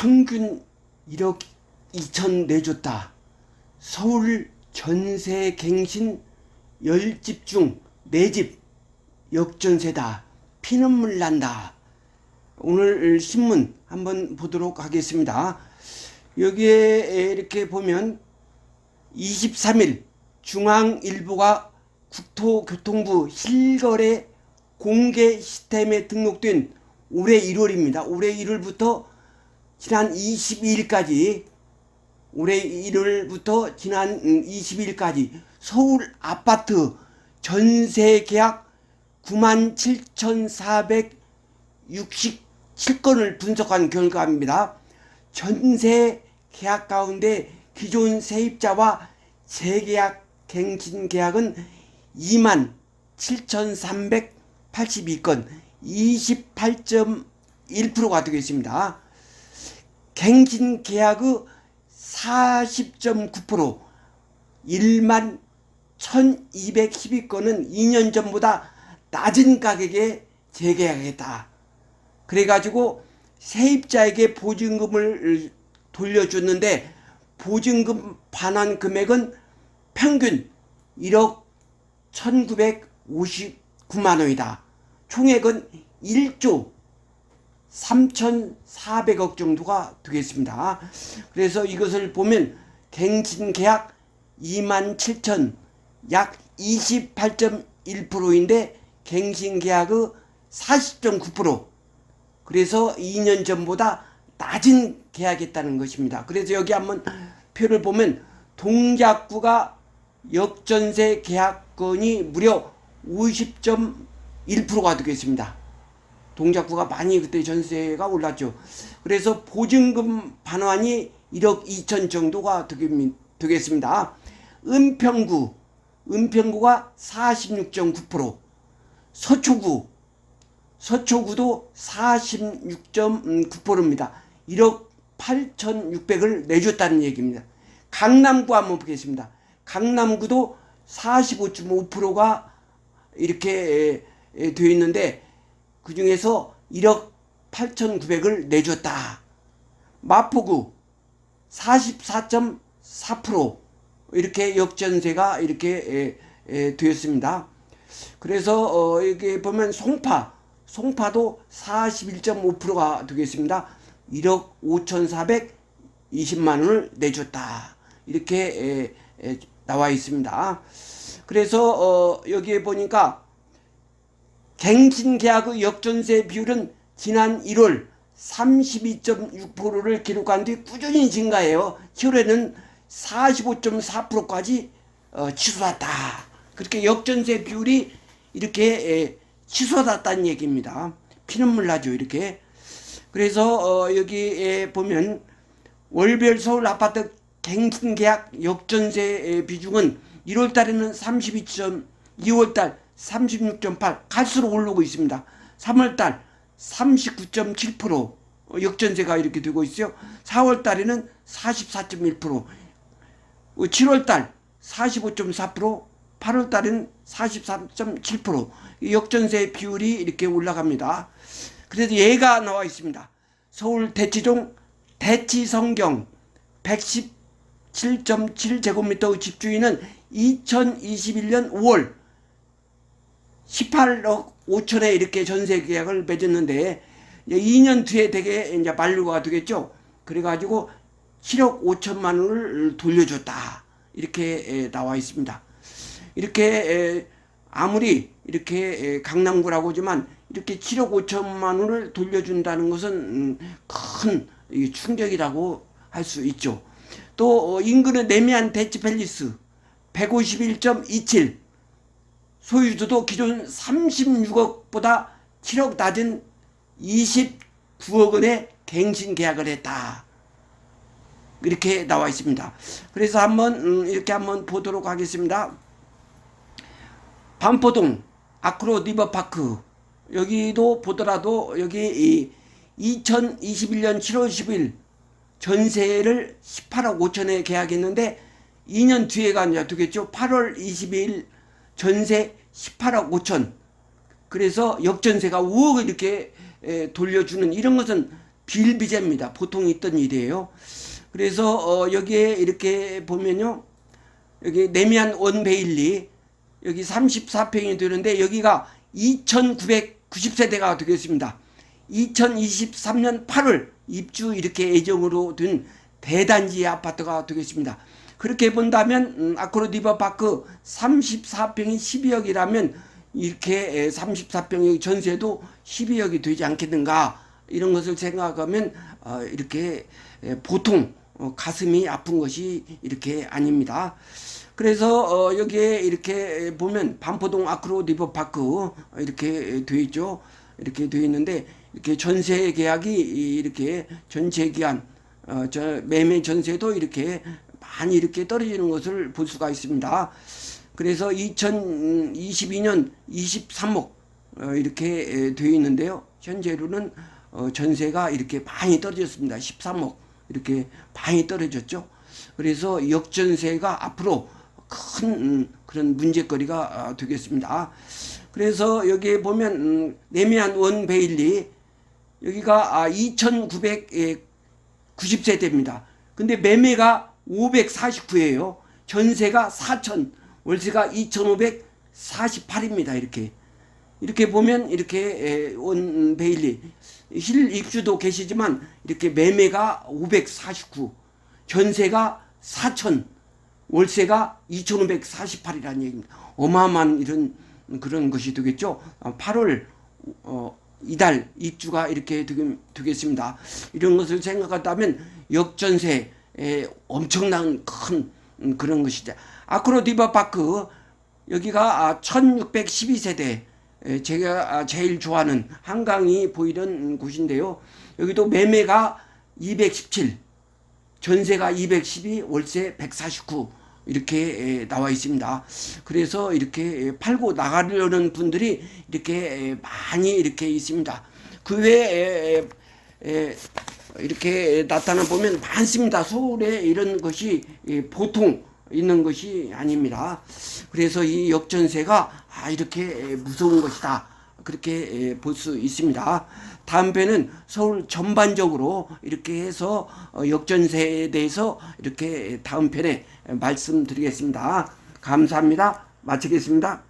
평균 1억 2천 내줬다. 서울 전세 갱신 10집 중 4집 역전세다. 피눈물 난다. 오늘 신문 한번 보도록 하겠습니다. 여기에 이렇게 보면 23일 중앙일보가 국토교통부 실거래 공개 시스템에 등록된 올해 1월입니다. 올해 1월부터 지난 22일까지 올해 1월부터 지난 22일까지 서울 아파트 전세 계약 97,467건을 분석한 결과입니다. 전세 계약 가운데 기존 세입자와 재계약 갱신 계약은 27,382건 28.1%가 되겠습니다. 갱신 계약의 40.9% 11,1212건은 2년 전보다 낮은 가격에 재계약했다. 그래가지고 세입자에게 보증금을 돌려줬는데 보증금 반환 금액은 평균 1억 1,959만 원이다. 총액은 1조 3,400억 정도가 되겠습니다. 그래서 이것을 보면 갱신 계약 27,000 약 28.1%인데 갱신 계약의 40.9% 그래서 2년 전보다 낮은 계약했다는 것입니다. 그래서 여기 한번 표를 보면 동작구가 역전세 계약건이 무려 50.1%가 되겠습니다. 동작구가 많이 그때 전세가 올랐죠. 그래서 보증금 반환이 1억 2천 정도가 되겠습니다. 은평구가 46.9%, 서초구도 46.9%입니다. 1억 8,600을 내줬다는 얘기입니다. 강남구 한번 보겠습니다. 강남구도 45.5%가 이렇게 되어 있는데 그 중에서 1억 8,900을 내줬다. 마포구 44.4% 이렇게 역전세가 이렇게 되었습니다. 그래서 여기 보면 송파도 41.5%가 되겠습니다. 1억 5,420만 원을 내줬다. 이렇게 나와 있습니다. 그래서 여기에 보니까 갱신 계약의 역전세 비율은 지난 1월 32.6%를 기록한 뒤 꾸준히 증가해요. 7월에는 45.4%까지 치솟았다. 그렇게 역전세 비율이 이렇게 치솟았다는 얘기입니다. 피눈물 나죠, 이렇게. 그래서 여기에 보면 월별 서울 아파트 갱신 계약 역전세 비중은 1월 달에는 32. 2월 달 36.8 갈수록 오르고 있습니다. 3월 달 39.7% 역전세가 이렇게 되고 있어요. 4월 달에는 44.1%, 7월 달 45.4%, 8월 달에는 43.7% 역전세 비율이 이렇게 올라갑니다. 그래서 예가 나와 있습니다. 서울 대치동 대치성경 117.7제곱미터의 집주인은 2021년 5월 18억 5천에 이렇게 전세 계약을 맺었는데 2년 뒤에 되게 이제 만료가 되겠죠. 그래가지고 7억 5천만 원을 돌려줬다. 이렇게 나와 있습니다. 이렇게 아무리 이렇게 강남구라고 하지만 이렇게 7억 5천만 원을 돌려준다는 것은 큰 충격이라고 할 수 있죠. 또 인근의 내미안 대치팰리스 151.27 소유주도 기존 36억보다 7억 낮은 29억 원에 갱신 계약을 했다. 이렇게 나와 있습니다. 그래서 한번 이렇게 한번 보도록 하겠습니다. 반포동 아크로 리버파크 여기도 보더라도 여기 2021년 7월 10일 전세를 18억 5천에 계약했는데 2년 뒤에가 이제 되겠죠. 8월 22일 전세 18억 5천. 그래서 역전세가 5억 이렇게 돌려주는 이런 것은 비일비재입니다. 보통 있던 일이에요. 그래서 여기에 이렇게 보면요, 여기 레미안 원 베일리 여기 34평이 되는데 여기가 2,990세대가 되겠습니다. 2023년 8월 입주 이렇게 예정으로 된 대단지 아파트가 되겠습니다. 그렇게 본다면 아크로 리버파크 34평이 12억이라면 이렇게 34평의 전세도 12억이 되지 않겠는가, 이런 것을 생각하면 이렇게 보통 가슴이 아픈 것이 이렇게 아닙니다. 그래서 여기에 이렇게 보면 반포동 아크로 리버파크 이렇게 되어 있죠. 이렇게 되어 있는데 이렇게 전세 계약이 이렇게 전체 기한 매매 전세도 이렇게 많이 이렇게 떨어지는 것을 볼 수가 있습니다. 그래서 2022년 23억 이렇게 되어 있는데요. 현재로는 전세가 이렇게 많이 떨어졌습니다. 13억 이렇게 많이 떨어졌죠. 그래서 역전세가 앞으로 큰 그런 문제거리가 되겠습니다. 그래서 여기에 보면 레미안 원 베일리 여기가 2,990세대입니다. 근데 매매가 549예요. 전세가 4,000, 월세가 2,548입니다. 이렇게 보면 이렇게 원 베일리 실 입주도 계시지만 이렇게 매매가 549, 전세가 4,000, 월세가 2,548이라는 얘기입니다. 어마어마한 이런 그런 것이 되겠죠. 8월 이달 입주가 이렇게 되겠습니다. 이런 것을 생각한다면 역전세 엄청난 큰 그런 것이죠. 아크로 리버파크 여기가 1612세대, 제가 제일 좋아하는 한강이 보이는 곳인데요. 여기도 매매가 217, 전세가 212, 월세 149 이렇게 나와 있습니다. 그래서 이렇게 팔고 나가려는 분들이 이렇게 많이 이렇게 있습니다. 그 외에 이렇게 나타나 보면 많습니다. 서울에 이런 것이 보통 있는 것이 아닙니다. 그래서 이 역전세가 이렇게 무서운 것이다, 그렇게 볼 수 있습니다. 다음 편은 서울 전반적으로 이렇게 해서 역전세에 대해서 이렇게 다음 편에 말씀드리겠습니다. 감사합니다. 마치겠습니다.